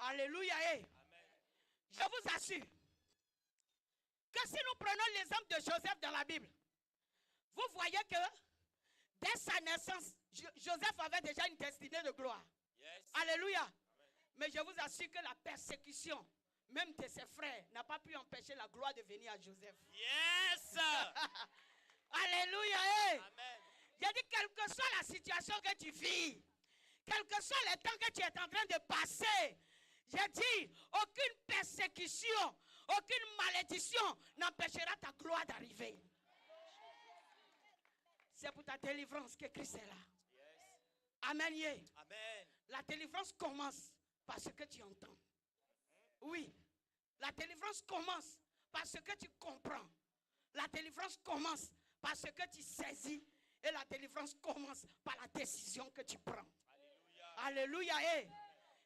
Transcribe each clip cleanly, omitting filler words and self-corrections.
Alléluia. Amen. Je vous assure que si nous prenons l'exemple de Joseph dans la Bible, vous voyez que dès sa naissance, Joseph avait déjà une destinée de gloire. Yes. Alléluia. Amen. Mais je vous assure que la persécution, même de ses frères, n'a pas pu empêcher la gloire de venir à Joseph. Yes. Alléluia. Amen. J'ai dit, quelle que soit la situation que tu vis, quel que soit le temps que tu es en train de passer, j'ai dit, aucune persécution, aucune malédiction n'empêchera ta gloire d'arriver. C'est pour ta délivrance que Christ est là. Yes. Amen. Amen. La délivrance commence par ce que tu entends. Oui. La délivrance commence par ce que tu comprends. La délivrance commence par ce que tu saisis. Et la délivrance commence par la décision que tu prends. Alléluia. Alléluia.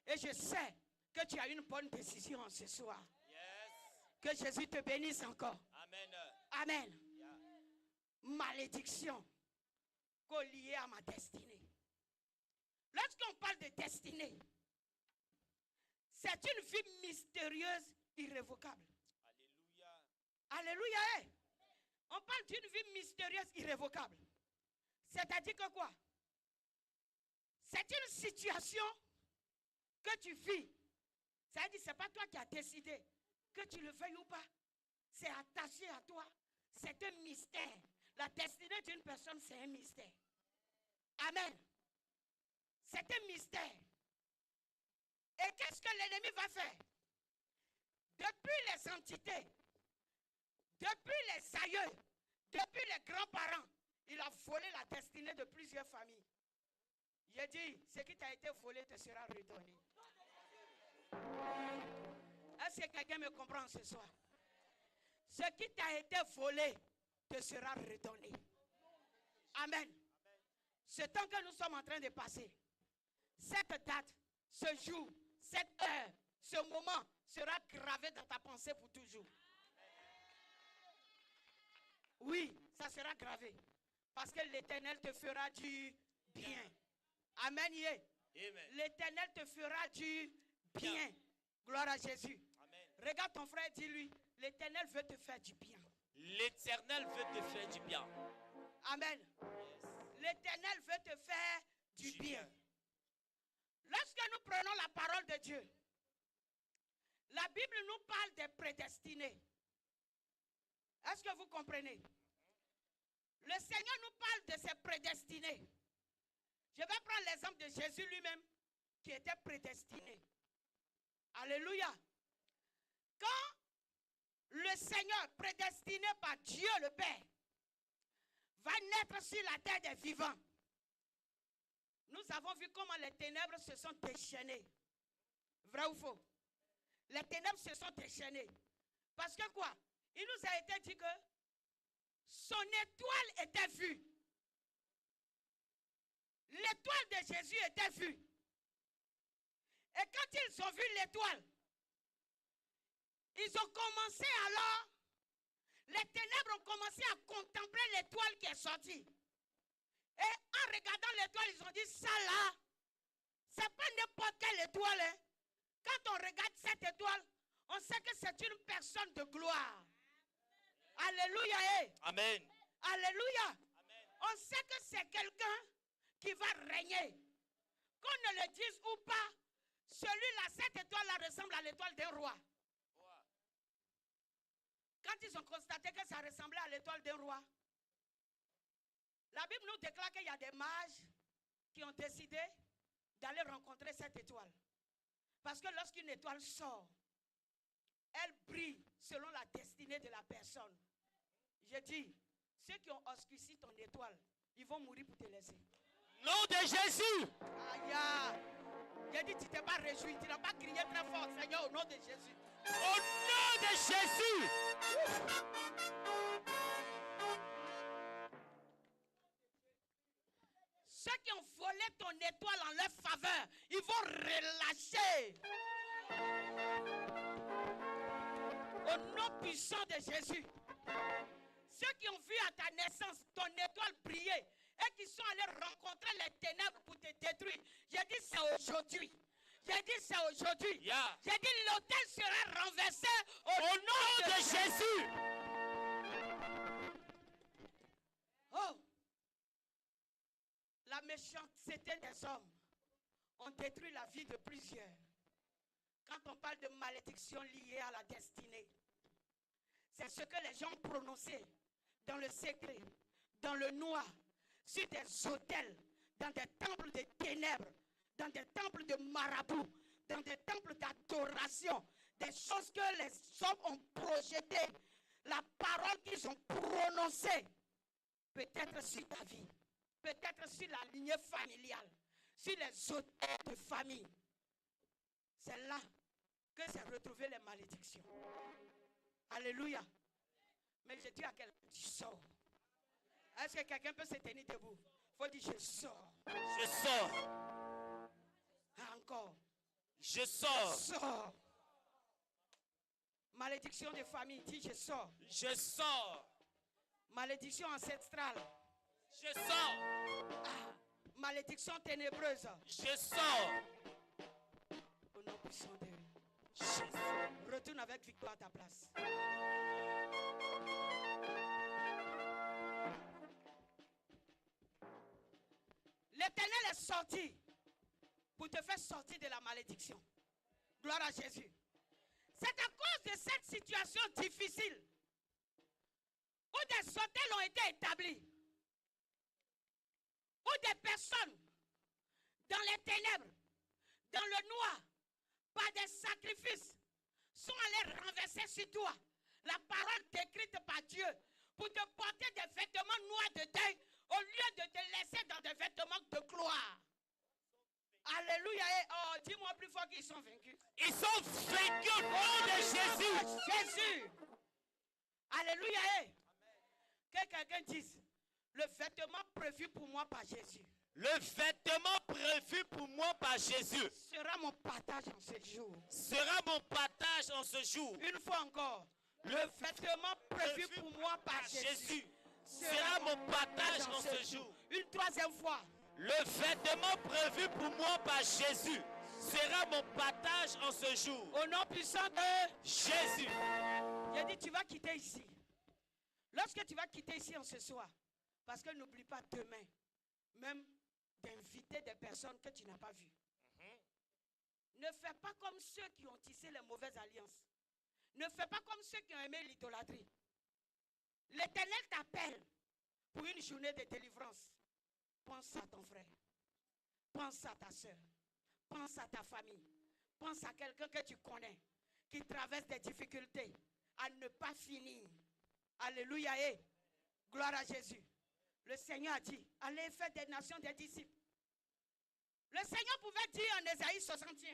Et je sais que tu as une bonne décision ce soir. Yes. Que Jésus te bénisse encore. Amen. Amen. Yeah. Malédiction liée à ma destinée. Lorsqu'on parle de destinée, c'est une vie mystérieuse, irrévocable. Alléluia. Alléluia. On parle d'une vie mystérieuse, irrévocable. C'est-à-dire que quoi? C'est une situation que tu vis. C'est-à-dire que ce n'est pas toi qui as décidé, que tu le veuilles ou pas. C'est attaché à toi. C'est un mystère. La destinée d'une personne, c'est un mystère. Amen. C'est un mystère. Et qu'est-ce que l'ennemi va faire? Depuis les entités, depuis les aïeux, depuis les grands-parents, il a volé la destinée de plusieurs familles. J'ai dit, ce qui t'a été volé te sera redonné. Est-ce que quelqu'un me comprend ce soir? Ce qui t'a été volé te sera redonné. Amen. Ce temps que nous sommes en train de passer, cette date, ce jour, cette heure, ce moment sera gravé dans ta pensée pour toujours. Oui, ça sera gravé. Parce que l'Éternel te fera du bien. Amen. L'Éternel te fera du bien. Gloire à Jésus. Amen. Regarde ton frère, dis-lui, l'Éternel veut te faire du bien. L'Éternel veut te faire du bien. Amen. Yes. L'Éternel veut te faire du bien. Lorsque nous prenons la parole de Dieu, la Bible nous parle des prédestinés. Est-ce que vous comprenez? Le Seigneur nous parle de ses prédestinés. Je vais prendre l'exemple de Jésus lui-même qui était prédestiné. Alléluia. Quand le Seigneur prédestiné par Dieu le Père va naître sur la terre des vivants, nous avons vu comment les ténèbres se sont déchaînées. Vrai ou faux? Les ténèbres se sont déchaînées. Parce que quoi? Il nous a été dit que son étoile était vue. L'étoile de Jésus était vue. Et quand ils ont vu l'étoile, ils ont commencé alors, les ténèbres ont commencé à contempler l'étoile qui est sortie. Et en regardant l'étoile, ils ont dit, ça là, c'est pas n'importe quelle étoile. Hein. Quand on regarde cette étoile, on sait que c'est une personne de gloire. Alléluia. Amen. Alléluia. Amen. On sait que c'est quelqu'un qui va régner. Qu'on ne le dise ou pas, celui-là, cette étoile-là ressemble à l'étoile d'un roi. Quand ils ont constaté que ça ressemblait à l'étoile d'un roi, la Bible nous déclare qu'il y a des mages qui ont décidé d'aller rencontrer cette étoile. Parce que lorsqu'une étoile sort, elle brille selon la destinée de la personne. Je dis, ceux qui ont obscurci ton étoile, ils vont mourir pour te laisser. Nom de Jésus. Aïe. J'ai dit, tu ne t'es pas réjoui, tu n'as pas crié très fort, Seigneur, au nom de Jésus. Au nom de Jésus. Ceux qui ont volé ton étoile en leur faveur, ils vont relâcher. Au nom puissant de Jésus. Ceux qui ont vu à ta naissance ton étoile briller et qui sont allés rencontrer les ténèbres pour te détruire, j'ai dit c'est aujourd'hui. J'ai dit c'est aujourd'hui. Yeah. J'ai dit l'autel sera renversé Au nom de Jésus. Oh, la méchanceté des hommes ont détruit la vie de plusieurs. Quand on parle de malédiction liée à la destinée, c'est ce que les gens ont prononcé dans le secret, dans le noir, sur des autels, dans des temples de ténèbres, dans des temples de marabouts, dans des temples d'adoration, des choses que les hommes ont projetées, la parole qu'ils ont prononcée, peut-être sur ta vie, peut-être sur la lignée familiale, sur les autels de famille. C'est là que s'est retrouvé les malédictions. Alléluia. Mais je dis à quelqu'un, tu sors. Est-ce que quelqu'un peut se tenir debout? Il faut dire, je sors. Je sors. Encore. Je sors. Je sors. Malédiction de famille, dis, je sors. Je sors. Malédiction ancestrale. Je sors. Ah, malédiction ténébreuse. Je sors. Au nom puissant de Jésus. retourne avec victoire à ta place. L'Éternel est sorti pour te faire sortir de la malédiction. Gloire à Jésus. C'est à cause de cette situation difficile où des hôtels ont été établis, où des personnes dans les ténèbres, dans le noir, par des sacrifices, sont allés renverser sur toi la parole décrite par Dieu pour te porter des vêtements noirs de deuil au lieu de te laisser dans des vêtements de gloire. Alléluia. Oh, dis-moi plus fort qu'ils sont vaincus. Ils sont vaincus au nom de Jésus. Jésus. Alléluia. Que quelqu'un dise, le vêtement prévu pour moi par Jésus. Le vêtement prévu pour moi par Jésus Sera mon partage en ce jour. sera mon partage en ce jour. Une fois encore. Le vêtement prévu pour moi par Jésus sera mon partage en ce jour. Une troisième fois. Le vêtement prévu pour moi par Jésus sera mon partage en ce jour. Au nom puissant de Jésus. J'ai dit, tu vas quitter ici. Lorsque tu vas quitter ici en ce soir, parce que n'oublie pas demain, même d'inviter des personnes que tu n'as pas vues. Ne fais pas comme ceux qui ont tissé les mauvaises alliances. Ne fais pas comme ceux qui ont aimé l'idolâtrie. L'Éternel t'appelle pour une journée de délivrance. Pense à ton frère. Pense à ta soeur. Pense à ta famille. Pense à quelqu'un que tu connais qui traverse des difficultés à ne pas finir. Alléluia et gloire à Jésus. Le Seigneur a dit, allez faire des nations des disciples. Le Seigneur pouvait dire en Ésaïe 61,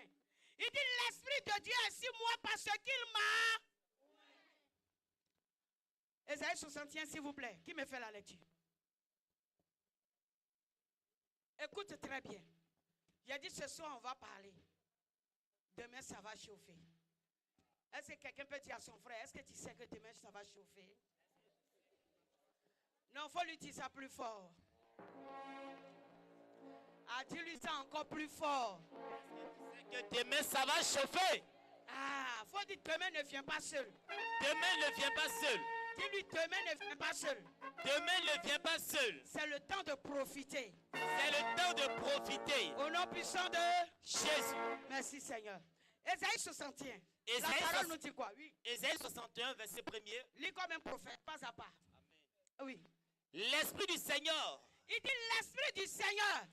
il dit, l'Esprit de Dieu est sur moi parce qu'il m'a... Ésaïe 61, s'il vous plaît, qui me fait la lecture? Écoute très bien. J'ai dit, ce soir, on va parler. Demain, ça va chauffer. Est-ce que quelqu'un peut dire à son frère, est-ce que tu sais que demain, ça va chauffer? Non, il faut lui dire ça plus fort. Ah, dis-lui ça encore plus fort. Que demain ça va chauffer. Ah, faut dire demain ne vient pas seul. Demain ne vient pas seul. Dis-lui demain ne vient pas seul. Demain ne vient pas seul. C'est le temps de profiter. C'est le temps de profiter. Au nom puissant de Jésus. Merci Seigneur. Ésaïe 61. La Ésaïe parole nous dit quoi? Oui. Ésaïe 61, verset 1er. Lis comme un prophète, pas à pas. Oui. L'Esprit du Seigneur, Il dit l'Esprit du Seigneur.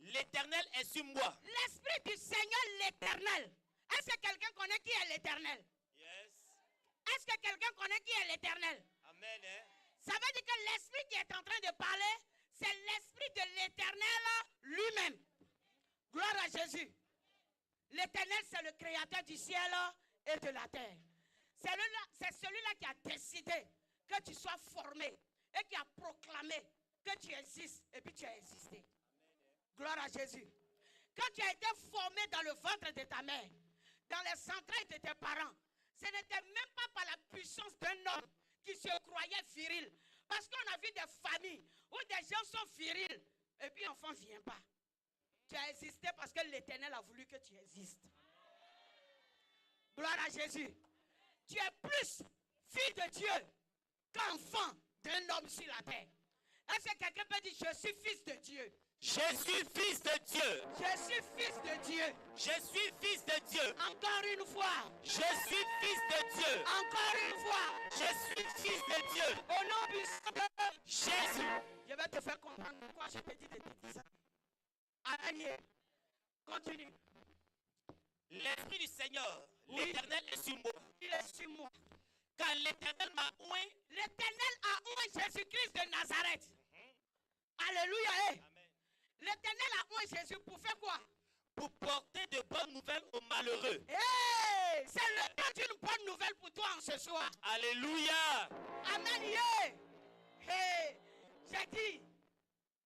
l'Éternel est sur moi. L'Esprit du Seigneur, l'Éternel. Est-ce que quelqu'un connaît qui est l'Éternel? Yes. Est-ce que quelqu'un connaît qui est l'Éternel? Amen. Ça veut dire que l'Esprit qui est en train de parler, c'est l'Esprit de l'Éternel lui-même. Gloire à Jésus. L'Éternel, c'est le créateur du ciel et de la terre. C'est celui-là qui a décidé que tu sois formé et qui a proclamé que tu existes et puis tu as existé. Gloire à Jésus. Quand tu as été formé dans le ventre de ta mère, dans les entrailles de tes parents, ce n'était même pas par la puissance d'un homme qui se croyait viril. Parce qu'on a vu des familles où des gens sont virils et puis l'enfant ne vient pas. Tu as existé parce que l'Éternel a voulu que tu existes. Gloire à Jésus. Tu es plus fille de Dieu qu'enfant d'un homme sur la terre. Est-ce que quelqu'un peut dire, je suis fils de Dieu? Je suis fils de Dieu. Je suis fils de Dieu. Je suis fils de Dieu. Encore une fois. Je suis fils de Dieu. Encore une fois. Je suis fils de Dieu. Au nom puissant de Jésus. Je vais te faire comprendre pourquoi je te dis de te dire ça. Allez, continue. L'Esprit du Seigneur, Oui. l'Éternel est sur moi. Il est sur moi. Car l'Éternel m'a oint. L'Éternel a oint Jésus-Christ de Nazareth. Alléluia. Amen. L'Éternel a oint Jésus pour faire quoi? Pour porter de bonnes nouvelles aux malheureux. Hey, c'est le temps d'une bonne nouvelle pour toi en ce soir. Alléluia. Amen. Yeah. Hey, j'ai dit,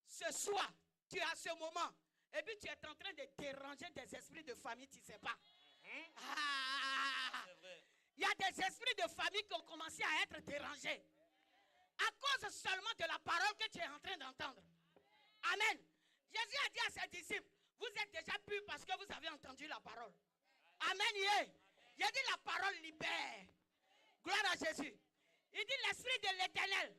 ce soir, tu es à ce moment, et puis tu es en train de déranger des esprits de famille, tu ne sais pas. Il y a des esprits de famille qui ont commencé à être dérangés. À cause seulement de la parole que tu es en train d'entendre. Amen. Jésus a dit à ses disciples, vous êtes déjà purs parce que vous avez entendu la parole. Amen. Yeah. Il a dit la parole libère. Gloire à Jésus. Il dit l'esprit de l'Éternel,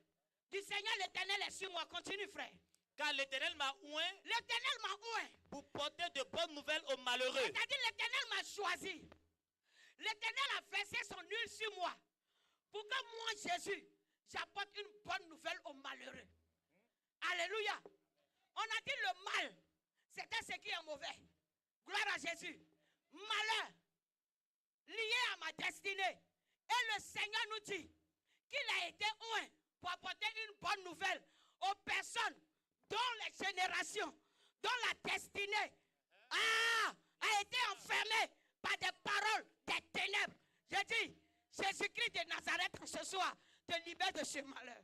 du Seigneur l'Éternel est sur moi. Continue frère. Car l'Éternel m'a oint. L'Éternel m'a oint. Pour porter de bonnes nouvelles aux malheureux. C'est-à-dire l'Éternel m'a choisi. L'Éternel a versé son huile sur moi. Pour que moi, Jésus, j'apporte une bonne nouvelle aux malheureux. Alléluia. On a dit le mal, c'était ce qui est mauvais. Gloire à Jésus. Malheur, lié à ma destinée. Et le Seigneur nous dit qu'il a été oint pour apporter une bonne nouvelle aux personnes dont les générations, dont la destinée a été enfermée par des paroles des ténèbres. Je dis, Jésus-Christ de Nazareth ce soir te libère de ce malheur.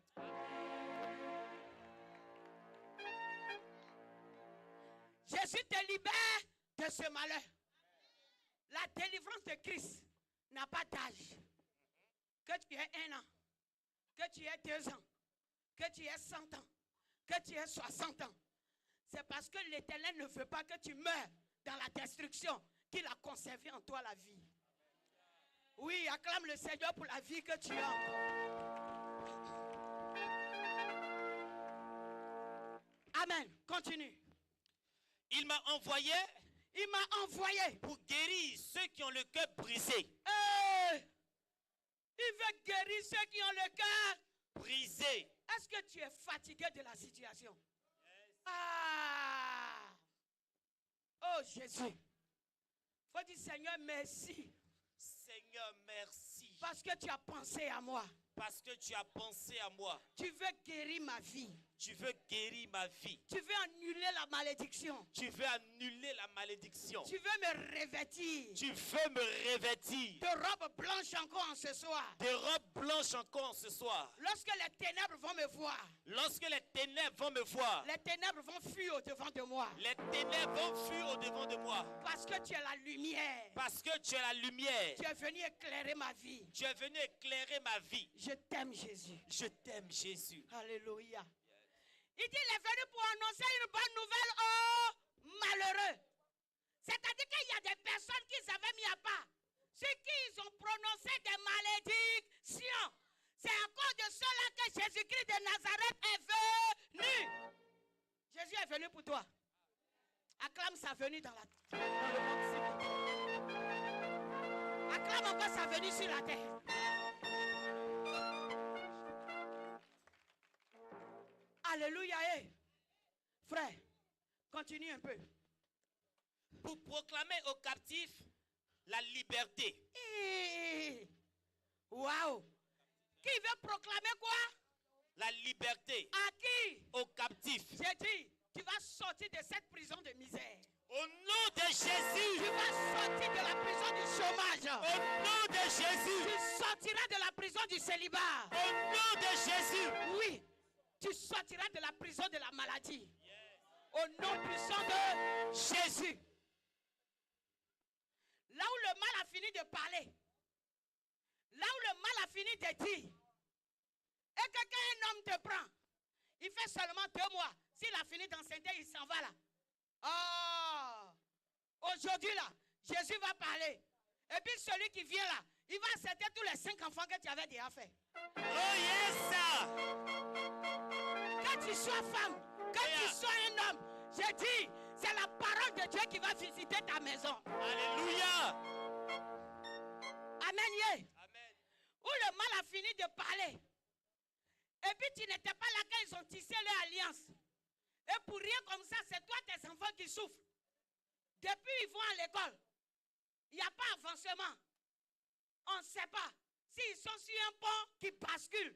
Jésus te libère de ce malheur. La délivrance de Christ n'a pas d'âge. Que tu aies 1 an, que tu aies 2 ans, que tu aies 100 ans, que tu aies 60 ans. C'est parce que l'Éternel ne veut pas que tu meurs dans la destruction qu'il a conservé en toi la vie. Oui, acclame le Seigneur pour la vie que tu as. Amen. Continue. Il m'a envoyé. Il m'a envoyé Pour guérir ceux qui ont le cœur brisé. Il veut guérir ceux qui ont le cœur Brisé. Est-ce que tu es fatigué de la situation? Ah! Oh Jésus. Faut dire Seigneur merci. Seigneur merci. Parce que tu as pensé à moi. Parce que tu as pensé à moi. Tu veux guérir ma vie. Tu veux guérir ma vie. Tu veux annuler la malédiction. Tu veux annuler la malédiction. Tu veux me revêtir. Tu veux me revêtir. De robes blanches encore en ce soir. De robes blanches encore ce soir. Lorsque les ténèbres vont me voir. Lorsque les ténèbres vont me voir. Les ténèbres vont fuir au devant de moi. Les ténèbres vont fuir au devant de moi. Parce que tu es la lumière. Parce que tu es la lumière. Tu es venu éclairer ma vie. Tu es venu éclairer ma vie. Je t'aime Jésus. Je t'aime Jésus. Alléluia. Il dit, il est venu pour annoncer une bonne nouvelle aux malheureux. C'est-à-dire qu'il y a des personnes qui s'avaient mis à part. Ceux qui ont prononcé des malédictions. C'est à cause de cela que Jésus-Christ de Nazareth est venu. Jésus est venu pour toi. Acclame sa venue dans le monde civil. Acclame encore sa venue sur la terre. Alléluia. Frère, continue un peu. Pour proclamer aux captifs la liberté. Waouh. Qui veut proclamer quoi? La liberté. À qui? Aux captifs. J'ai dit, tu vas sortir de cette prison de misère. Au nom de Jésus. Tu vas sortir de la prison du chômage. Au nom de Jésus. Tu sortiras de la prison du célibat. Au nom de Jésus. Oui. Tu sortiras de la prison de la maladie. Au nom puissant de Jésus. Là où le mal a fini de parler. Là où le mal a fini de dire. Et que quand un homme te prend, il fait seulement 2 mois. S'il a fini d'enseigner, il s'en va là. Oh! Aujourd'hui là, Jésus va parler. Et puis celui qui vient là, il va accepter tous les 5 enfants que tu avais déjà fait. Oh yes, sir. Que tu sois femme, que tu sois un homme, je dis, c'est la parole de Dieu qui va visiter ta maison. Alléluia. Amen. Yeah. Amen. Où le mal a fini de parler. Et puis tu n'étais pas là quand ils ont tissé leur alliance. Et pour rien comme ça, c'est toi tes enfants qui souffrent. Depuis ils vont à l'école. Il n'y a pas avancement. On ne sait pas s'ils sont sur un pont qui bascule.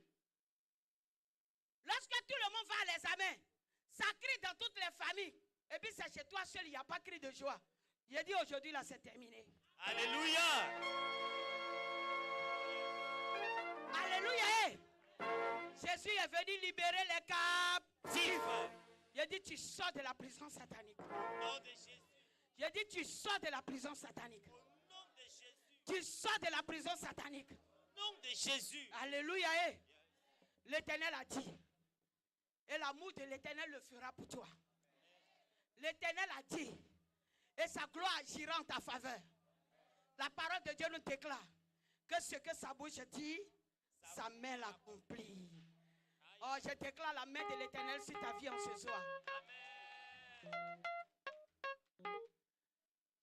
Lorsque tout le monde va à l'examen, ça crie dans toutes les familles. Et puis c'est chez toi seul, il n'y a pas de cri de joie. J'ai dit aujourd'hui là, c'est terminé. Alléluia. Alléluia. Jésus est venu libérer les captifs. J'ai dit tu sors de la prison satanique. Au nom de Jésus. J'ai dit tu sors de la prison satanique. Au nom de Jésus. Tu sors de la prison satanique. Au nom de Jésus. Alléluia. L'Éternel a dit. Et l'amour de l'Éternel le fera pour toi. L'Éternel a dit. Et sa gloire agira en ta faveur. La parole de Dieu nous déclare que ce que sa bouche dit, sa main l'accomplit. Oh, je déclare la main de l'Éternel sur ta vie en ce soir.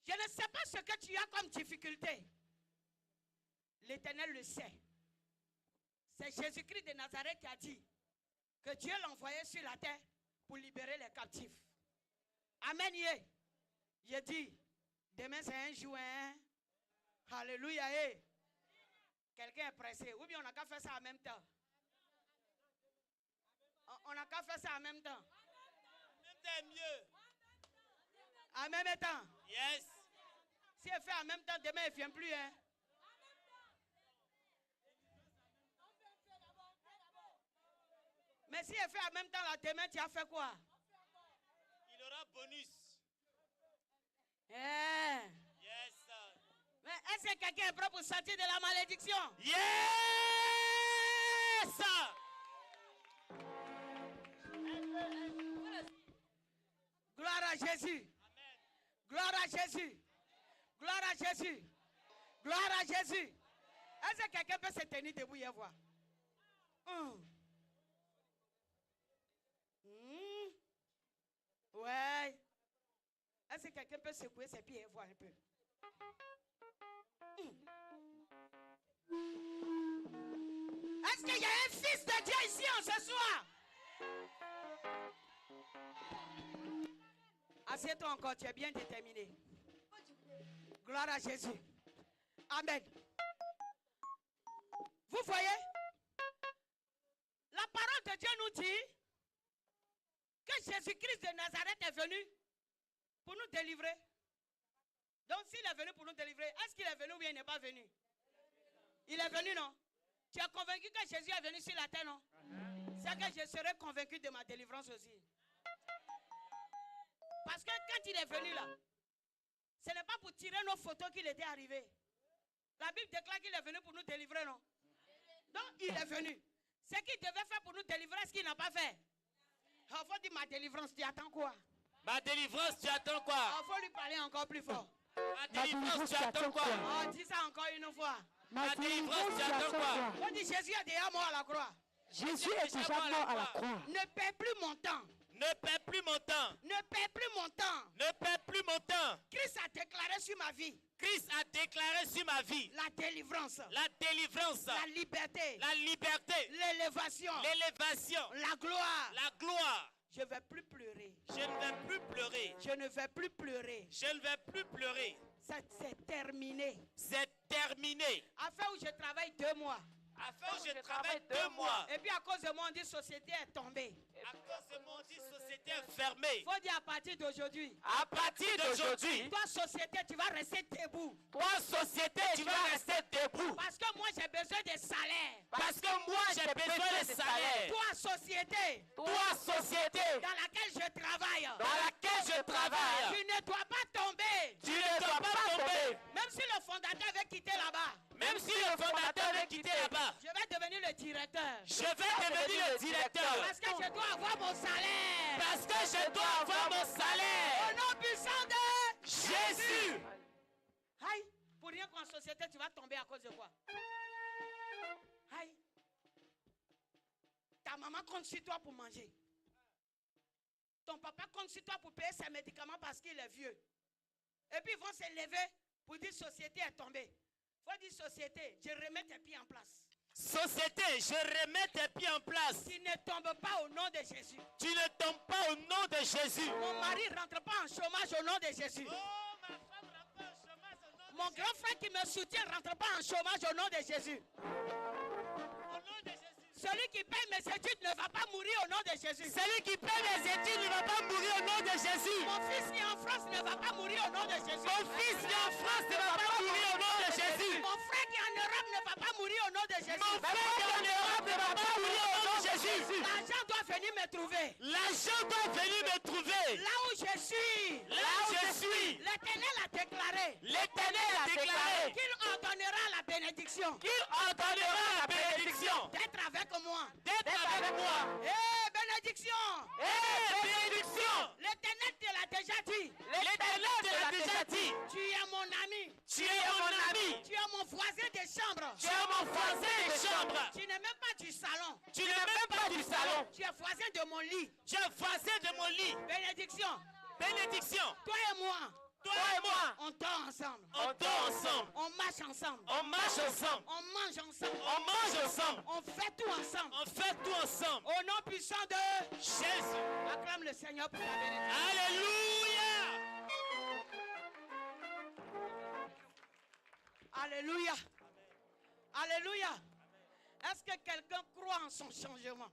Je ne sais pas ce que tu as comme difficulté. L'Éternel le sait. C'est Jésus-Christ de Nazareth qui a dit que Dieu l'envoyait sur la terre pour libérer les captifs. Amen. J'ai dit, demain c'est un jour. Hein? Alléluia. Quelqu'un est pressé. Ou bien on n'a qu'à faire ça en même temps. On n'a qu'à faire ça en même temps. En même temps est mieux. En même temps. Yes. Si elle fait en même temps, demain elle ne vient plus. Hein? Mais si elle fait en même temps, là, demain tu as fait quoi? Il aura bonus. Yes. Sir. Mais est-ce que quelqu'un est prêt pour sortir de la malédiction? Yes. Sir. Gloire à Jésus. Amen. Gloire à Jésus. Gloire à Jésus. Gloire à Jésus. Est-ce que quelqu'un peut se tenir debout et voir? Ouais. Est-ce que quelqu'un peut secouer ses pieds et voir un peu? Est-ce qu'il y a un fils de Dieu ici en ce soir? Assieds-toi encore, tu es bien déterminé. Gloire à Jésus. Amen. Vous voyez? La parole de Dieu nous dit que Jésus-Christ de Nazareth est venu pour nous délivrer. Donc s'il est venu pour nous délivrer, est-ce qu'il est venu ou bien il n'est pas venu? Il est venu, non? Tu es convaincu que Jésus est venu sur la terre, non? C'est que je serai convaincu de ma délivrance aussi. Parce que quand il est venu là, ce n'est pas pour tirer nos photos qu'il était arrivé. La Bible déclare qu'il est venu pour nous délivrer, non? Donc il est venu. Ce qu'il devait faire pour nous délivrer, ce qu'il n'a pas fait. Il faut dire ma délivrance, tu attends quoi? Ma délivrance, tu attends quoi? Il faut lui parler encore plus fort. Ma délivrance, tu attends quoi? Oh, dis ça encore une fois. Ma délivrance, tu attends quoi? On dit Jésus est déjà mort à la croix. Jésus est déjà mort à la croix. Ne perds plus mon temps. Ne perds plus mon temps. Ne perds plus mon temps. Ne perds plus mon temps. Christ a déclaré sur ma vie. Christ a déclaré sur ma vie La délivrance. la délivrance, La liberté. la liberté, L'élévation. l'élévation, La gloire. la gloire. Je ne vais plus pleurer. Je ne vais plus pleurer. Je ne vais plus pleurer. Je ne vais plus pleurer. C'est terminé. C'est terminé. Afin où je travaille 2 mois. Afin où je travaille 2 mois. Et puis à cause de moi, on dit société est tombée. À cause de mon dit société est fermée. Il faut dire à partir d'aujourd'hui. À partir d'aujourd'hui, Toi, société, tu vas rester debout. toi, société, tu vas rester debout. Parce que moi, j'ai besoin de salaire. Parce que moi, j'ai besoin de salaire. Toi, société, Toi, société, dans laquelle je travaille, dans laquelle je travaille, tu ne dois pas tomber. tu ne dois pas tomber. Même si le fondateur veut quitter là-bas, Même si le fondateur veut quitter là-bas, je vais devenir le directeur. je vais devenir le directeur. Parce que je dois avoir mon salaire. Parce que je dois avoir mon salaire. Au nom puissant de Jésus. Aïe, pour rien qu'en société, tu vas tomber à cause de quoi? Aïe. Ta maman compte sur toi pour manger. Ton papa compte sur toi pour payer ses médicaments parce qu'il est vieux. Et puis ils vont se lever pour dire société est tombée. Il faut dire société, je remets tes pieds en place. Société, je remets tes pieds en place. Tu ne tombes pas au nom de Jésus. Tu ne tombes pas au nom de Jésus. Mon mari ne rentre pas en chômage au nom de Jésus. Oh, ma femme rentre pas en chômage au nom de Mon grand frère qui me soutient ne rentre pas en chômage au nom de Jésus. Au nom de Jésus. Celui qui paye mes études ne va pas mourir au nom de Jésus. Celui qui paie mes études ne va pas mourir au nom de Jésus. Mon fils qui est en France ne va pas mourir au nom de Jésus. Mon fils qui est en France ne va pas mourir au nom de Jésus. Mon frère qui est en Europe ne va pas mourir au nom de Jésus. Mon frère qui est en Europe ne va pas mourir au nom de Jésus. L'argent doit venir me trouver. L'argent doit venir me trouver. Là où je suis. Là où je suis. L'Éternel a déclaré. L'Éternel a déclaré Qu'il ordonnera la bénédiction. qu'il ordonnera la bénédiction D'être avec moi. d'être avec moi. Bénédiction. Bénédiction. L'Éternel te l'a déjà dit. L'Éternel te l'a déjà dit. Tu es mon ami. Tu es mon ami. Tu es mon voisin de chambre. Tu es mon voisin de chambre. Tu n'es même pas du salon. Tu n'es même pas du salon. Tu es voisin de mon lit. Tu es voisin de mon lit. Bénédiction. Bénédiction. Toi et moi. Toi et moi. On dort ensemble. On dort ensemble. On marche ensemble. On marche ensemble. On mange ensemble. On mange ensemble. On fait tout ensemble. On fait tout ensemble. Au nom puissant de Jésus. acclame le Seigneur pour ta bénédiction. Alléluia. Alléluia. Alléluia. Est-ce que quelqu'un croit en son changement?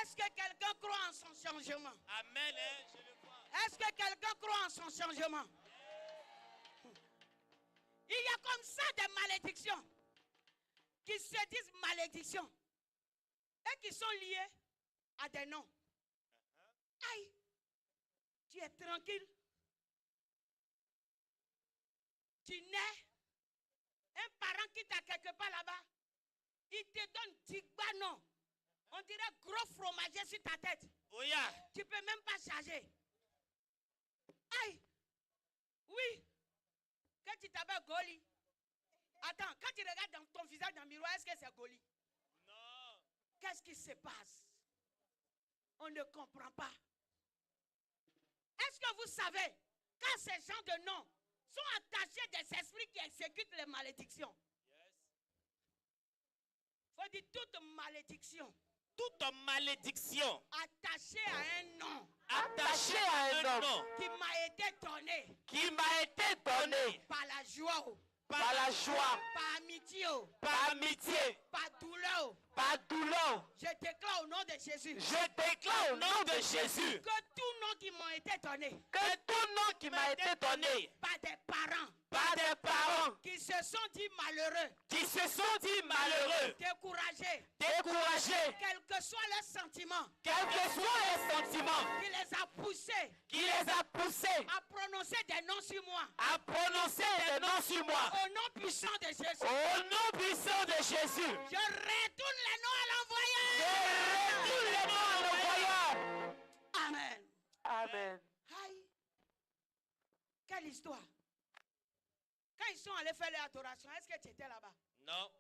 Est-ce que quelqu'un croit en son changement? Amen. Je le vois. Est-ce que quelqu'un croit en son changement? Il y a comme ça des malédictions qui se disent malédictions et qui sont liées à des noms. Aïe, tu es tranquille. Tu nais, un parent qui t'a quelque part là-bas, il te donne Tigba non. On dirait gros fromager sur ta tête. Oh yeah. Tu ne peux même pas charger. Aïe, oui, quand tu t'appelles Goli. Attends, quand tu regardes dans ton visage dans le miroir, est-ce que c'est Goli? Non. Qu'est-ce qui se passe? On ne comprend pas. Est-ce que vous savez, quand ces gens de nom sont attachés des esprits qui exécutent les malédictions? Il faut dire toute malédiction. Toute malédiction Attachée à un nom. attachée à un nom Qui m'a été donné. qui m'a été donné Par la joie. par la joie, Par amitié. par amitié, Par douleur. par douleur. Je déclare au nom de Jésus. Je déclare au nom de Jésus Que tout nom qui m'a été donné. que tout nom qui m'a été donné Par des parents. par des parents Qui se sont dit malheureux. qui se sont dit malheureux, Découragés. découragés, Quel que soit leur sentiment. quels que soient les sentiments Qui les a poussés. qui les a poussés À prononcer des noms sur moi. à prononcer des noms sur moi. Au nom puissant de Jésus. Au nom puissant de Jésus, Je retourne les noms à je l'envoyeur. retourne les noms à l'envoyeur. Amen. Amen. Aïe. Quelle histoire. Quand ils sont allés faire l'adoration, est-ce que tu étais là-bas? Non.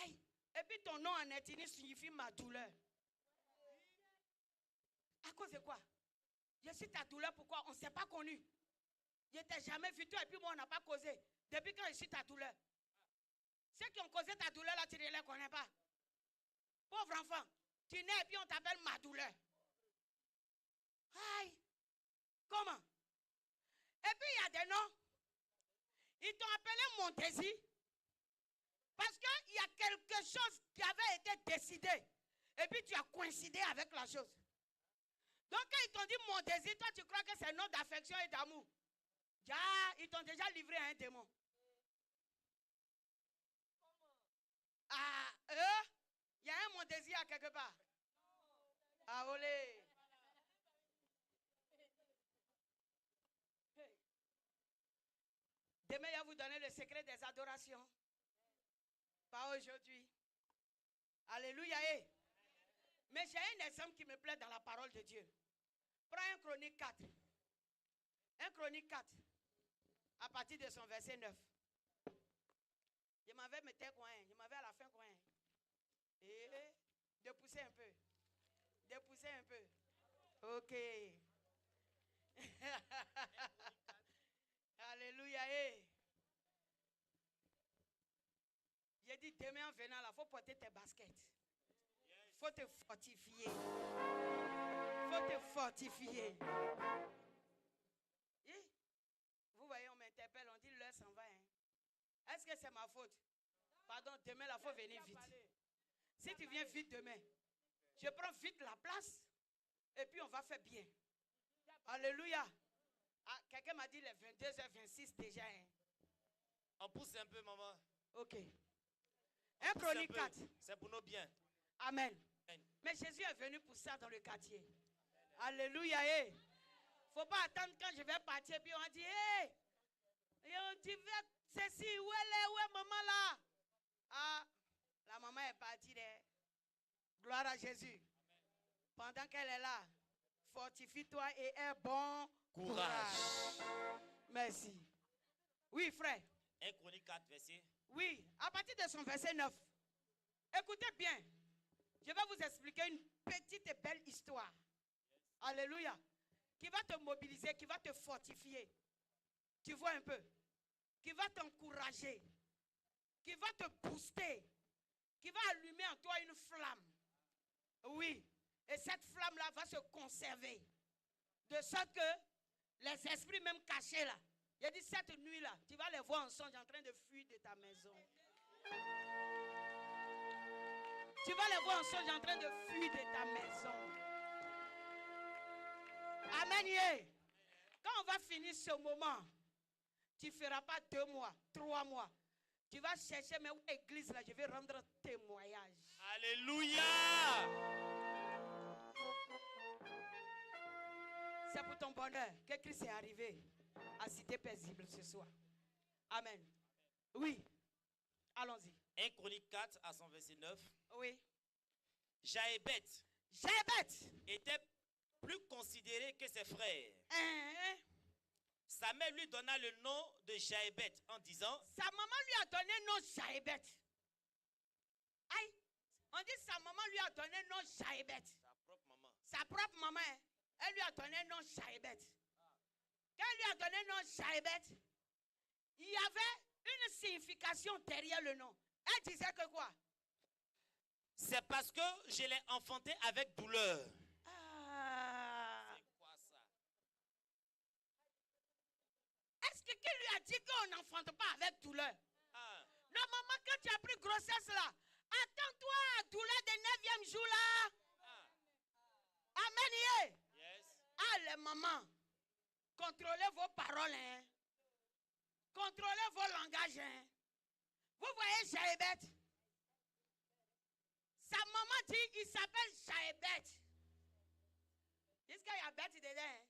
Aïe. Et puis ton nom en étini signifie ma douleur. À cause de quoi? Je suis ta douleur, pourquoi? On ne s'est pas connu. Je ne t'ai jamais vu toi et puis moi on n'a pas causé. Depuis quand je suis ta douleur? Ceux qui ont causé ta douleur là, tu ne les connais pas. Pauvre enfant, tu nais et puis on t'appelle ma douleur. Aïe. Comment? Et puis il y a des noms. Ils t'ont appelé Montésir. Parce qu'il y a quelque chose qui avait été décidé. Et puis tu as coïncidé avec la chose. Donc quand ils t'ont dit Montésir, toi tu crois que c'est un nom d'affection et d'amour. Ja, ils t'ont déjà livré à un démon. Ah, il y a un Montésir à quelque part. Ah, olé. Demain, il va vous donner le secret des adorations. Pas aujourd'hui. Alléluia. Mais j'ai un exemple qui me plaît dans la parole de Dieu. Prends un Chronique 4. 1 Chronique 4, à partir de son verset 9. Je m'en vais mettre coin, je m'en vais à la fin coin. Et dépousser un peu. Dépousser un peu. Ok. Alléluia. J'ai dit demain en venant là, il faut porter tes baskets. Il faut te fortifier. Il faut te fortifier. Vous voyez, on m'interpelle, on dit l'heure s'en va. Hein. Est-ce que c'est ma faute? Pardon, demain là, il faut venir vite. Si tu viens vite demain, je prends vite la place et puis on va faire bien. Alléluia. Ah, quelqu'un m'a dit les 22h26 déjà. Hein. On pousse un peu, maman. Ok. 1 Chronique 4. C'est pour nos biens. Amen. Mais Jésus est venu pour ça dans le quartier. Alléluia. Il ne faut pas attendre quand je vais partir. Puis on dit, hé, tu veux ceci, où est maman là? Ah, la maman est partie. Gloire à Jésus. Pendant qu'elle est là, fortifie-toi et aie bon courage. Merci. Oui, frère. 1 Chronique 4, verset. Oui, à partir de son verset 9. Écoutez bien. Je vais vous expliquer une petite et belle histoire. Alléluia. Qui va te mobiliser, qui va te fortifier. Tu vois un peu. Qui va t'encourager. Qui va te booster. Qui va allumer en toi une flamme. Oui. Et cette flamme-là va se conserver. De sorte que les esprits même cachés là. Il a dit cette nuit-là, tu vas les voir en songe en train de fuir de ta maison. Tu vas les voir en songe en train de fuir de ta maison. Amen. Quand on va finir ce moment, tu ne feras pas 2 mois, 3 mois. Tu vas chercher, mais où église là, je vais rendre témoignage. Alléluia. C'est pour ton bonheur que Christ est arrivé à Cité Paisible ce soir. Amen. Oui. Allons-y. 1 Chronique 4 à son verset 9. Oui. Jaébet était plus considéré que ses frères. Sa mère lui donna le nom de Jaébet en disant. Sa maman lui a donné le nom Jaébet. Aïe. On dit sa maman lui a donné le nom Jaébet. Sa propre maman. Sa propre maman. Elle lui a donné le nom Jaébet. Quand elle lui a donné le nom Jaébet, il y avait une signification derrière le nom. Elle disait que quoi? C'est parce que je l'ai enfanté avec douleur. Ah. C'est quoi ça? Est-ce que qui lui a dit qu'on n'enfante pas avec douleur? Ah. Non, maman, quand tu as pris grossesse là, attends-toi à douleur des 9e jour là. Ah. Amen. Yes. Ah, les mamans, contrôlez vos paroles. Hein. Contrôlez vos langages. Hein. Vous voyez Jaébet? Sa maman dit, il s'appelle Jaébet. Est-ce qu'il y a bête dedans? Hein?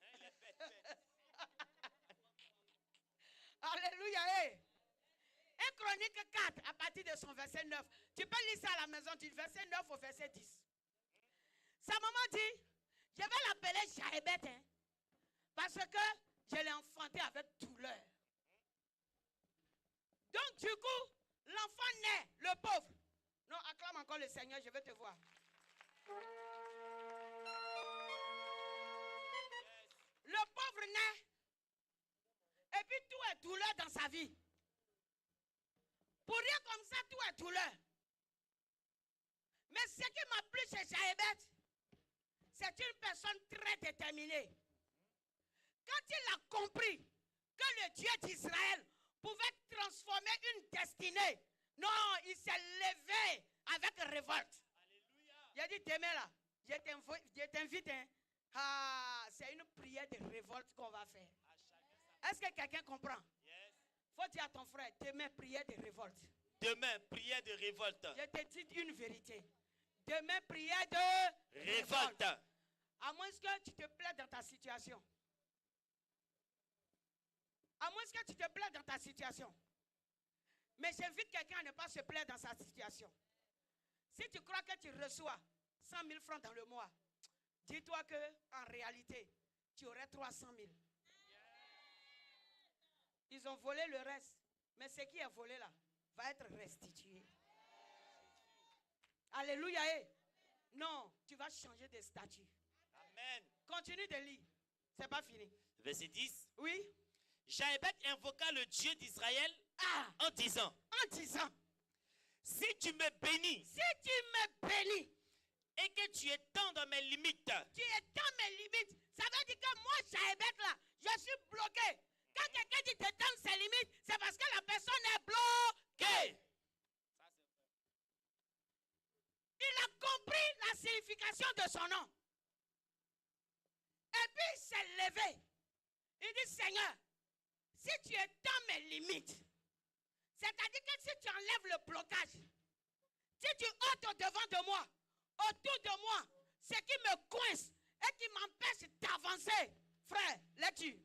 Il y a bête. Alléluia. 1 Chronique 4, à partir de son verset 9. Tu peux lire ça à la maison, du verset 9 au verset 10. Sa maman dit, je vais l'appeler Jaébet, hein, parce que je l'ai enfanté avec douleur. Donc du coup, l'enfant naît, le pauvre. Non, acclame encore le Seigneur, je vais te voir. Le pauvre naît. Et puis tout est douleur dans sa vie. Pour rien comme ça, tout est douleur. Mais ce qui m'a plu chez Jaébet, c'est une personne très déterminée. Quand il a compris que le Dieu d'Israël pouvait transformer une destinée, non, il s'est levé avec révolte. Alléluia. Il a dit, demain là, je t'invite. Hein. Ah, c'est une prière de révolte qu'on va faire. Est-ce que quelqu'un comprend? Yes. Faut dire à ton frère, demain, prière de révolte. Demain, prière de révolte. Je te dis une vérité. Demain, prière de Révolte. À moins que tu te plaies dans ta situation. À moins que tu te plaies dans ta situation. Mais j'invite quelqu'un à ne pas se plaire dans sa situation. Si tu crois que tu reçois 100 000 francs dans le mois, dis-toi qu'en réalité, tu aurais 300 000. Ils ont volé le reste. Mais ce qui est volé là va être restitué. Alléluia. Non, tu vas changer de statut. Amen. Continue de lire. C'est pas fini. Verset 10. Oui. Jaébet invoqua le Dieu d'Israël en disant, si tu me bénis, et que tu étends dans mes limites, ça veut dire que moi, Jaébet là, je suis bloqué. Quand quelqu'un dit d'étendre ses limites, c'est parce que la personne est bloquée. Il a compris la signification de son nom. Et puis il s'est levé. Il dit, Seigneur, si tu étends mes limites, c'est-à-dire que si tu enlèves le blocage, si tu ôtes au-devant de moi, autour de moi, ce qui me coince et qui m'empêche d'avancer, frère, lecture.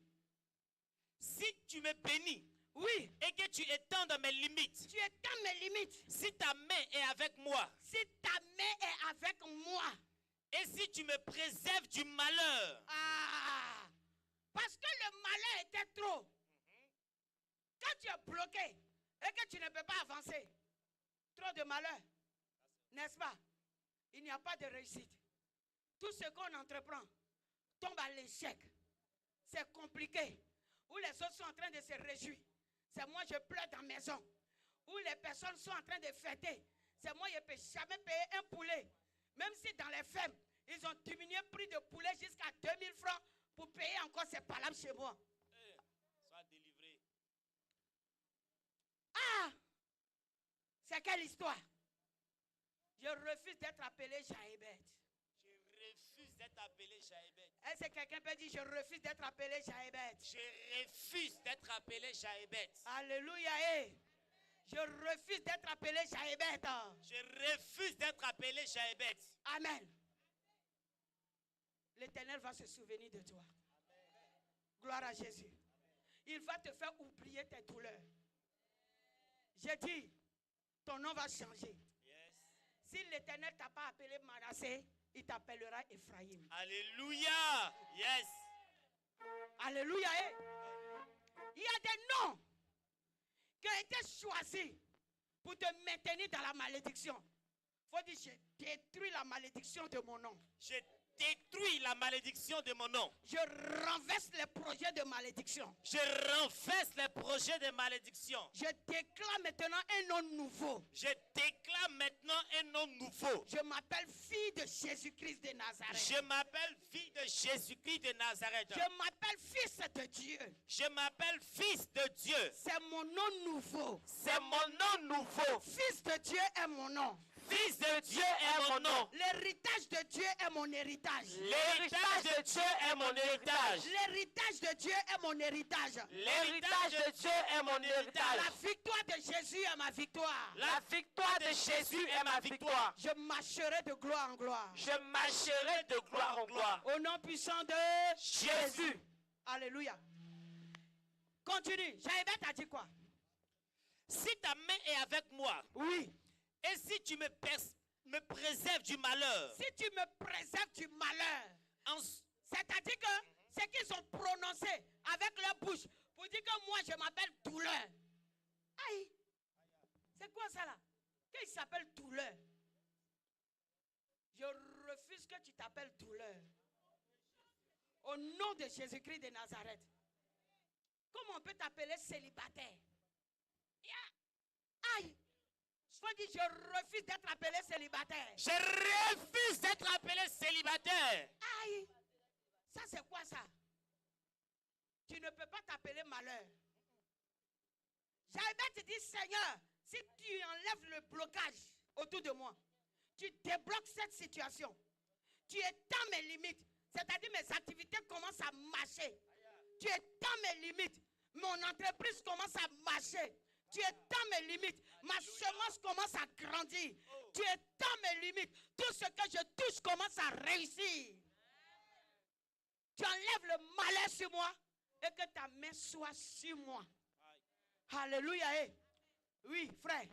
Si tu me bénis, oui, et que tu étends dans mes limites, tu étends mes limites, si ta main est avec moi, si ta main est avec moi, et si tu me préserves du malheur, parce que le malheur était trop. Quand tu es bloqué et que tu ne peux pas avancer, trop de malheur, n'est-ce pas? Il n'y a pas de réussite. Tout ce qu'on entreprend tombe à l'échec. C'est compliqué. Où les autres sont en train de se réjouir, c'est moi je pleure dans la maison. Où les personnes sont en train de fêter, c'est moi je ne peux jamais payer un poulet. Même si dans les fermes, ils ont diminué le prix de poulet jusqu'à 2000 francs pour payer encore ces palabres chez moi. Sois délivré. C'est quelle histoire? Je refuse d'être appelé Jaébet. Je refuse d'être appelé Jaébet. Est-ce que quelqu'un peut dire, je refuse d'être appelé Jaébet? Je refuse d'être appelé Jaébet. Alléluia. Je refuse d'être appelé Jaébet. Je refuse d'être appelé Jaébet. Amen. L'Éternel va se souvenir de toi. Amen. Gloire à Jésus. Amen. Il va te faire oublier tes douleurs. J'ai dit, ton nom va changer. Yes. Si l'Éternel t'a pas appelé Manassé, il t'appellera Ephraïm. Alléluia. Yes. Alléluia. Il y a des noms qui ont été choisis pour te maintenir dans la malédiction. Il faut dire, je détruis la malédiction de mon nom. Je détruis la malédiction de mon nom. Je renverse les projets de malédiction. Je renverse les projets de malédiction. Je déclare maintenant un nom nouveau. Je déclare maintenant un nom nouveau. Je m'appelle fille de Jésus-Christ de Nazareth. Je m'appelle fille de Jésus-Christ de Nazareth. Je m'appelle fils de Dieu. Je m'appelle fils de Dieu. C'est mon nom nouveau. C'est mon nom nouveau. Fils de Dieu est mon nom. Fils de Dieu est mon nom. L'héritage de Dieu est mon héritage. L'héritage de Dieu est mon héritage. L'héritage de Dieu est mon héritage. L'héritage de Dieu est mon héritage. La victoire de Jésus est ma victoire. La victoire de Jésus est ma victoire. Je marcherai de gloire en gloire. Je marcherai de gloire en gloire. Au nom puissant de Jésus. Alléluia. Continue. Jaébet a dit quoi? Si ta main est avec moi. Oui. Et si tu me préserves du malheur. Si tu me préserves du malheur. C'est-à-dire que ce qu'ils ont prononcé avec leur bouche pour dire que moi je m'appelle douleur. Aïe. C'est quoi ça là? Qu'il s'appelle douleur. Je refuse que tu t'appelles douleur. Au nom de Jésus-Christ de Nazareth. Comment on peut t'appeler célibataire? Aïe. Je refuse d'être appelé célibataire. Je refuse d'être appelé célibataire. Aïe. Ça c'est quoi ça? Tu ne peux pas t'appeler malheur. Jaébet te dit, Seigneur, si tu enlèves le blocage autour de moi, tu débloques cette situation, tu étends mes limites, c'est-à-dire mes activités commencent à marcher. Tu étends mes limites, mon entreprise commence à marcher. Tu étends mes limites. Ma semence commence à grandir. Tu étends mes limites. Tout ce que je touche commence à réussir. Tu enlèves le malheur sur moi et que ta main soit sur moi. Alléluia. Oui, frère.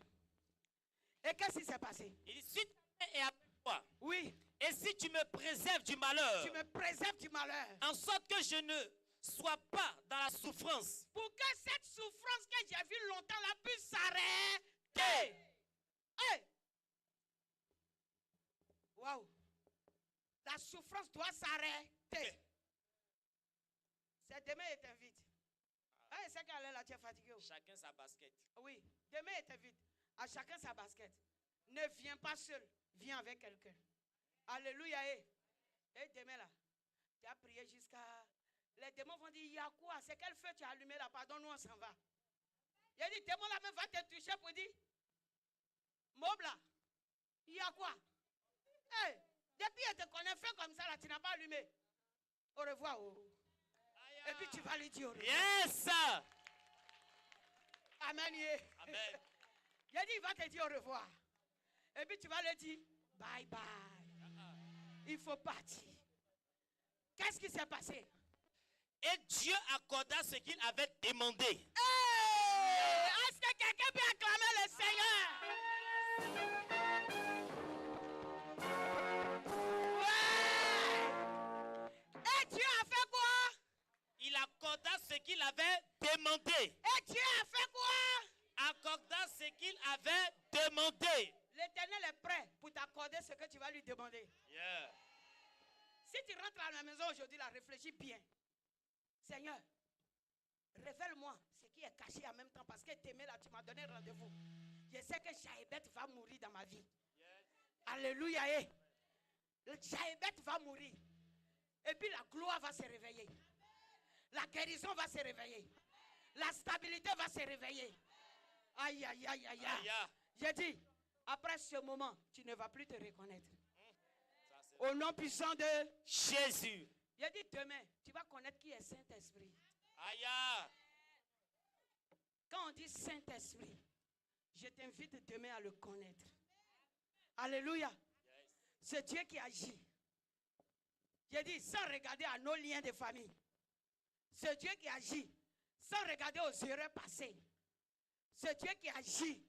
Et qu'est-ce qui s'est passé? Il dit, si ta main est avec toi. Oui. Et si tu me préserves du malheur. Tu me préserves du malheur. En sorte que je ne sois pas dans la souffrance. Pour que cette souffrance que j'ai vue longtemps là puisse s'arrêter. Hey! Waouh! La souffrance doit s'arrêter. C'est demain, il t'invite. Ah, c'est qu'elle est là, tu es fatigué. Chacun sa basket. Oui, demain, il t'invite. À chacun sa basket. Ne viens pas seul, viens avec quelqu'un. Alléluia. Et demain là, tu as prié jusqu'à... Les démons vont dire, il y a quoi? C'est quel feu tu as allumé là? Pardon, nous on s'en va. Il a dit, démon là même va te toucher pour dire, Mob là, il y a quoi? Hey, depuis elle te connaît, fais comme ça là, tu n'as pas allumé. Au revoir. Oh. Et puis tu vas lui dire au revoir. Yes! Amen. Amen. Il a dit, il va te dire au revoir. Et puis tu vas lui dire, bye bye. Il faut partir. Qu'est-ce qui s'est passé? Et Dieu accorda ce qu'il avait demandé. Hey! Est-ce que quelqu'un peut acclamer le Seigneur? Ouais! Et Dieu a fait quoi? Il accorda ce qu'il avait demandé. Et Dieu a fait quoi? Accorda ce qu'il avait demandé. L'Éternel est prêt pour t'accorder ce que tu vas lui demander. Yeah. Si tu rentres à la maison aujourd'hui, là, réfléchis bien. Seigneur, révèle-moi ce qui est caché en même temps parce que t'aimais là, tu m'as donné rendez-vous. Je sais que Jaébet va mourir dans ma vie. Yes. Alléluia. Jaébet va mourir. Et puis la gloire va se réveiller. La guérison va se réveiller. La stabilité va se réveiller. Aïe, aïe, aïe, aïe, aïe. J'ai dit, après ce moment, tu ne vas plus te reconnaître. Au nom puissant de Jésus. Il a dit demain, tu vas connaître qui est Saint-Esprit. Aïe. Quand on dit Saint-Esprit, je t'invite demain à le connaître. Alléluia. Yes. C'est Dieu qui agit. J'ai dit sans regarder à nos liens de famille. C'est Dieu qui agit sans regarder aux erreurs passées. C'est Dieu qui agit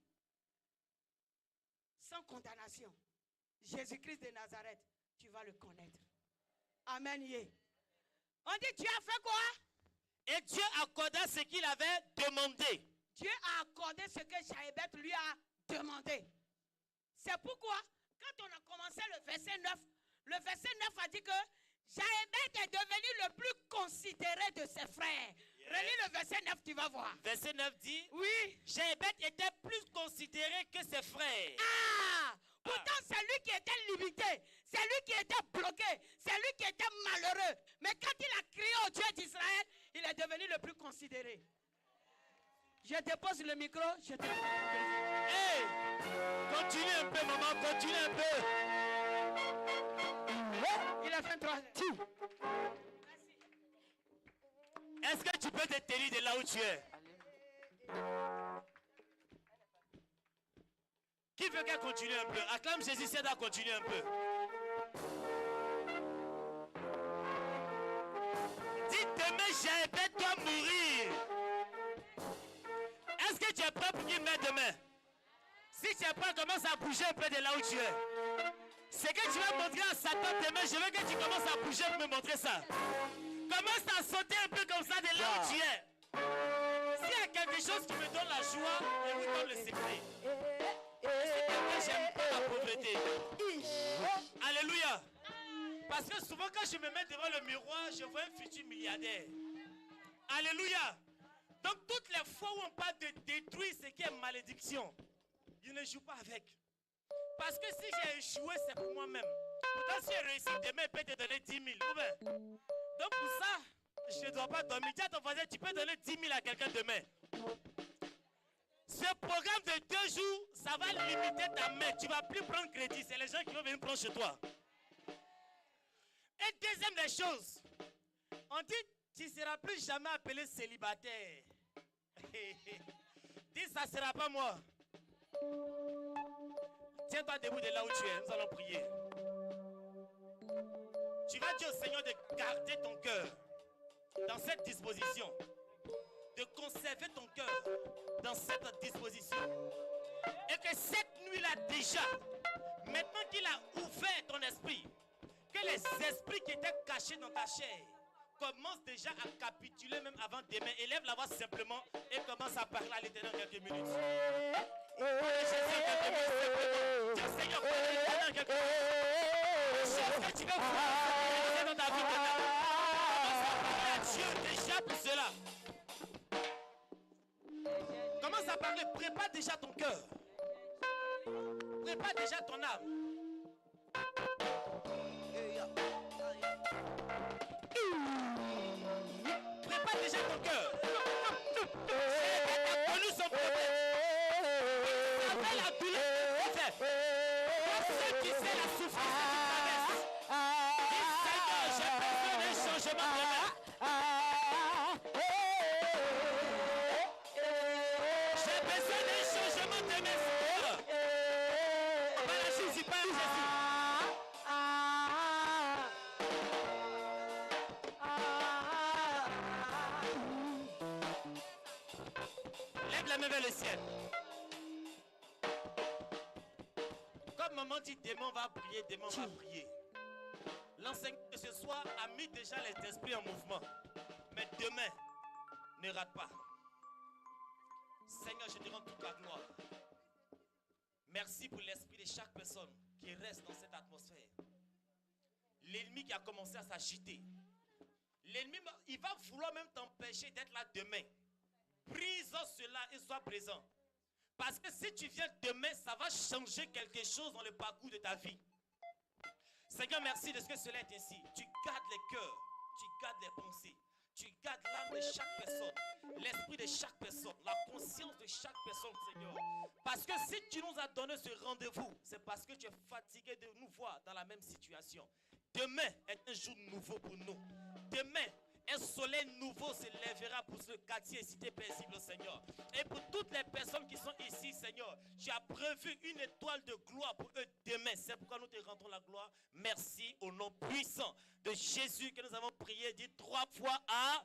sans condamnation. Jésus-Christ de Nazareth, tu vas le connaître. Amen. On dit Dieu a fait quoi? Et Dieu accorda ce qu'il avait demandé. Dieu a accordé ce que Jaébet lui a demandé. C'est pourquoi, quand on a commencé le verset 9 a dit que Jaébet est devenu le plus considéré de ses frères. Yes. Relis le verset 9, tu vas voir. Verset 9 dit, oui, Jaébet était plus considéré que ses frères. Ah! Pourtant, c'est lui qui était limité, c'est lui qui était bloqué, c'est lui qui était malheureux. Mais quand il a crié au Dieu d'Israël, il est devenu le plus considéré. Je dépose le micro, je te... Hey! Continue un peu, maman, continue un peu. Il a 23 ans. Merci. Est-ce que tu peux te tenir de là où tu es? Qui veut qu'elle continue un peu? Acclame Jésus, c'est à continuer un peu. Dis demain, Jaébet doit mourir. Est-ce que tu es prêt pour qu'il meure demain? Si tu es prêt, commence à bouger un peu de là où tu es. Ce que tu vas montrer à Satan demain, je veux que tu commences à bouger pour me montrer ça. Commence à sauter un peu comme ça de là où tu es. S'il y a quelque chose qui me donne la joie, je vous donne le secret. J'aime pas la pauvreté. Alléluia. Parce que souvent quand je me mets devant le miroir, je vois un futur milliardaire. Alléluia. Donc toutes les fois où on parle de détruire ce qui est malédiction, je ne joue pas avec. Parce que si j'ai échoué, c'est pour moi-même. Pourtant si j'ai réussi, demain il peut te donner 10 000. Donc pour ça, je ne dois pas dormir. Dis à ton voisin, tu peux donner 10 000 à quelqu'un demain. Ce programme de 2 jours, ça va limiter ta main. Tu ne vas plus prendre crédit. C'est les gens qui vont venir prendre chez toi. Et deuxième des choses, on dit, tu ne seras plus jamais appelé célibataire. Dis, ça ne sera pas moi. Tiens-toi debout de là où tu es. Nous allons prier. Tu vas dire au Seigneur de garder ton cœur dans cette disposition. De conserver ton cœur dans cette disposition. Et que cette nuit-là déjà, maintenant qu'il a ouvert ton esprit, que les esprits qui étaient cachés dans ta chair commence déjà à capituler même avant demain. Élève la voix simplement et commence à parler à l'Éternel en quelques minutes. Dis au Seigneur, parle à l'Éternel en quelques minutes. Chose que tu veux faire dans ta vie maintenant. Commence à parler à Dieu déjà pour cela. Commence à parler, prépare déjà ton cœur. Prépare déjà ton âme. Prépare déjà ton cœur. Connu son problème. Appelle la douleur. Pour ceux qui savent la souffrance que tu traverses. Dis Seigneur, j'ai besoin d'un changement de vie. J'ai besoin d'un changement de mes frères. Par la Jésus, par Jésus. Lève la main vers le ciel. Comme maman dit, demain on va prier, demain on va prier. L'enseignant de ce soir a mis déjà les esprits en mouvement. Mais demain, ne rate pas. Seigneur, je te rends toute la gloire. Merci pour l'esprit de chaque personne qui reste dans cette atmosphère. L'ennemi qui a commencé à s'agiter. L'ennemi, il va vouloir même t'empêcher d'être là demain. Brise cela et sois présent. Parce que si tu viens demain, ça va changer quelque chose dans le parcours de ta vie. Seigneur, merci de ce que cela est ainsi. Tu gardes les cœurs, tu gardes les pensées, tu gardes l'âme de chaque personne, l'esprit de chaque personne, la conscience de chaque personne, Seigneur. Parce que si tu nous as donné ce rendez-vous, c'est parce que tu es fatigué de nous voir dans la même situation. Demain est un jour nouveau pour nous. Demain, un soleil nouveau se lèvera pour ce quartier cité paisible, Seigneur. Et pour toutes les personnes qui sont ici, Seigneur, tu as prévu une étoile de gloire pour eux demain. C'est pourquoi nous te rendons la gloire. Merci au nom puissant de Jésus que nous avons prié. Dis 3 fois Amen.